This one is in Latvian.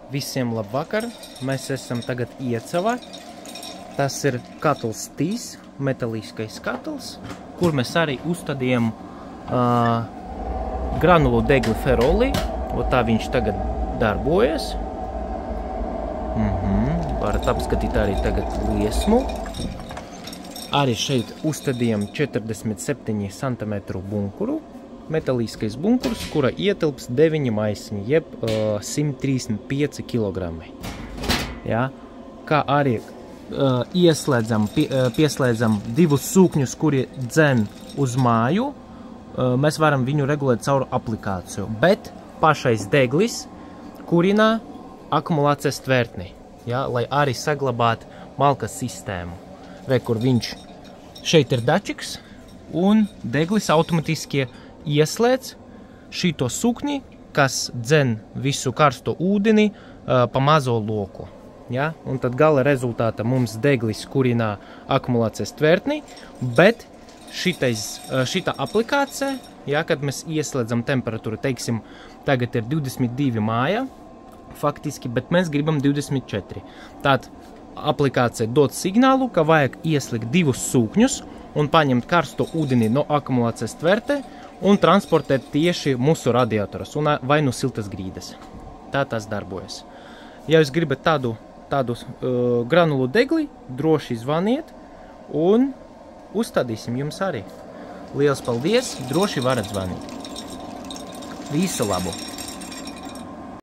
Visiem labvakar! Mēs esam tagad Iecavā. Tas ir katls Tīs, metaliskais katls, kur mēs arī uzstādījām granulu degli feroli. Tā viņš tagad darbojas. Varat apskatīt arī tagad liesmu. Arī šeit uzstādījām 47 cm bunkuru. Metaliskais bunkurs, kura ietilps 9 maisiņi, jeb 135 kg. Ja? Kā arī pieslēdzam divus sūkņus, kuri dzen uz māju, mēs varam viņu regulēt caur aplikāciju. Bet pašais deglis kurina akumulācijas tvertni, ja? Lai arī saglabātu malkas sistēmu. Re, kur viņš šeit ir dačiks, un deglis automatiski ieslēdz šito sukni, kas dzen visu karsto ūdeni pa mazo loku. Ja? Un tad gala rezultātā mums deglis kurina akumulācijas tvertni, bet šita aplikācija, ja, kad mēs ieslēdzam temperatūru, teiksim, tagad ir 22 māja, faktiski, bet mēs gribam 24. Tātad aplikācija dod signālu, ka vajag ieslēgt divus sūkņus un paņemt karsto ūdeni no akumulācijas tverte un transportēt tieši mūsu radiatoras un vai no siltas grīdas. Tā tas darbojas. Ja jūs gribat tādu granulu degli, droši zvaniet un uzstādīsim jums arī. Liels paldies, droši varat zvanīt. Visu labu!